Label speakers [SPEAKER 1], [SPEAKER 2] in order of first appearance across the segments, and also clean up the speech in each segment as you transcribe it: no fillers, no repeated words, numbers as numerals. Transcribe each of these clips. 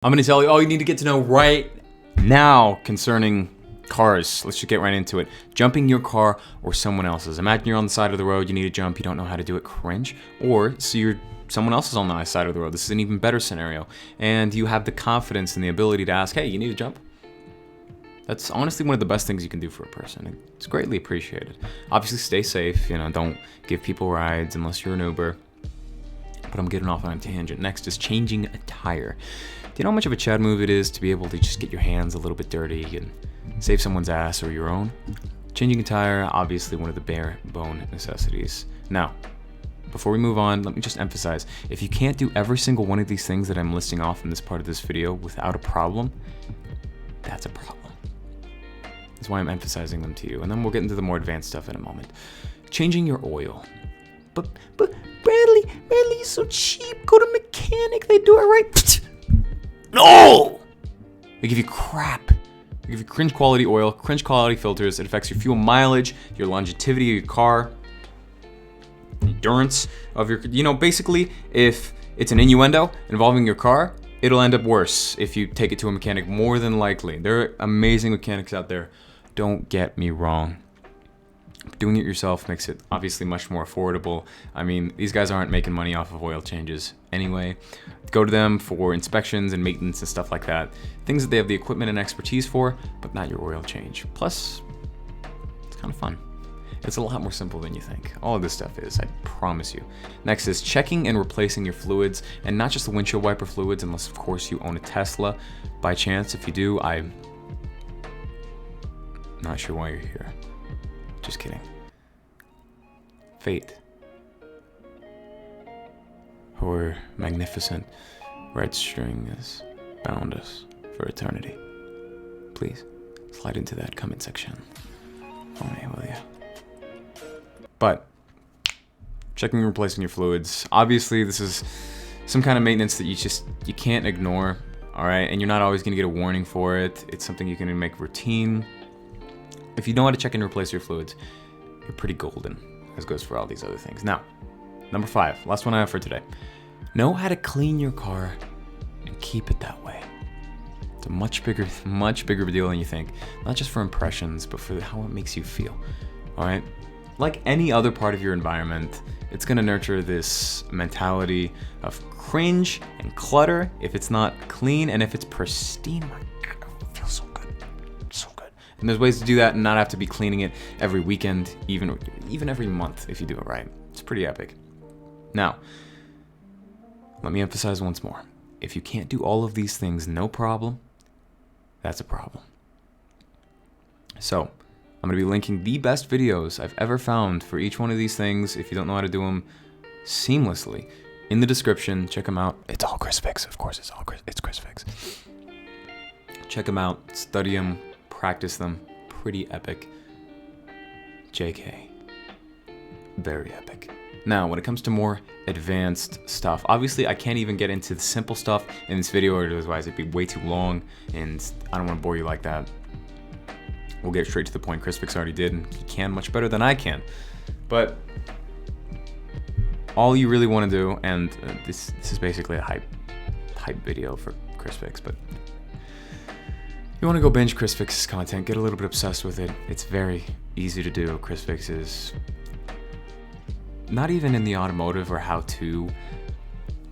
[SPEAKER 1] I'm gonna tell you all you need to get to know right now concerning cars. Let's just get right into it. Jumping your car or someone else's. Imagine you're on the side of the road, you need to jump, you don't know how to do it, cringe. Or so someone else is on the side of the road. This is an even better scenario. And you have the confidence and the ability to ask, hey, you need to jump? That's honestly one of the best things you can do for a person. It's greatly appreciated. Obviously stay safe, don't give people rides unless you're an Uber. But I'm getting off on a tangent. Next is changing a tire. Do you know how much of a Chad move it is to be able to just get your hands a little bit dirty and save someone's ass or your own? Changing a tire, obviously one of the bare bone necessities. Now, before we move on, let me just emphasize, if you can't do every single one of these things that I'm listing off in this part of this video without a problem, that's a problem. That's why I'm emphasizing them to you. And then we'll get into the more advanced stuff in a moment. Changing your oil. But Bradley, you're so cheap. Go to mechanic, they do it right. No! They give you crap. They give you cringe quality oil, cringe quality filters. It affects your fuel mileage, your longevity of your car, endurance of your, basically, if it's an innuendo involving your car, it'll end up worse if you take it to a mechanic, more than likely. There are amazing mechanics out there. Don't get me wrong. Doing it yourself makes it obviously much more affordable. I mean, these guys aren't making money off of oil changes anyway. Go to them for inspections and maintenance and stuff like that. Things that they have the equipment and expertise for, but not your oil change. Plus, it's kind of fun. It's a lot more simple than you think. All of this stuff is, I promise you. Next is checking and replacing your fluids, and not just the windshield wiper fluids, unless of course you own a Tesla. By chance, if you do, I'm not sure why you're here. Just kidding. Fate. Her magnificent red string has bound us for eternity. Please, slide into that comment section for me, will you? But, checking and replacing your fluids. Obviously, this is some kind of maintenance that you can't ignore, alright? And you're not always gonna get a warning for it. It's something you can make routine. If you know how to check and replace your fluids, you're pretty golden, as goes for all these other things. Now, number 5, last one I have for today. Know how to clean your car and keep it that way. It's a much bigger deal than you think. Not just for impressions, but for how it makes you feel, all right? Like any other part of your environment, it's gonna nurture this mentality of cringe and clutter if it's not clean, and if it's pristine, my God, it feels so good, so good. And there's ways to do that and not have to be cleaning it every weekend, even every month if you do it right. It's pretty epic. Now, let me emphasize once more. If you can't do all of these things, no problem, that's a problem. So, I'm going to be linking the best videos I've ever found for each one of these things, if you don't know how to do them seamlessly, in the description. Check them out. It's all Chris Fix, of course. It's Chris Fix. Check them out, study them, practice them. Pretty epic. JK. Very epic. Now, when it comes to more advanced stuff, obviously I can't even get into the simple stuff in this video, or otherwise it'd be way too long, and I don't want to bore you like that. We'll get straight to the point. Chris Fix already did, and he can much better than I can. But all you really want to do, and this is basically a hype video for Chris Fix, but you want to go binge Chris Fix's content, get a little bit obsessed with it. It's very easy to do. Chris Fix is not even in the automotive or how-to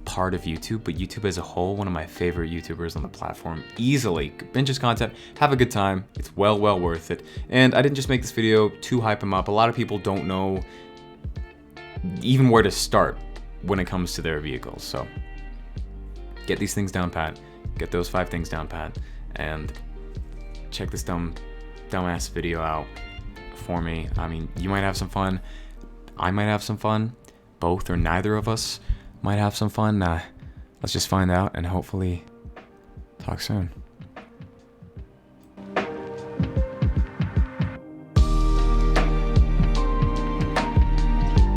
[SPEAKER 1] part of YouTube, but YouTube as a whole, one of my favorite YouTubers on the platform. Easily binge his content, have a good time. It's well worth it. And I didn't just make this video to hype him up. A lot of people don't know even where to start when it comes to their vehicles. So get these things down pat, get those 5 things down pat, and check this dumbass video out for me. I mean, you might have some fun. I might have some fun. Both or neither of us might have some fun. Let's just find out and hopefully talk soon.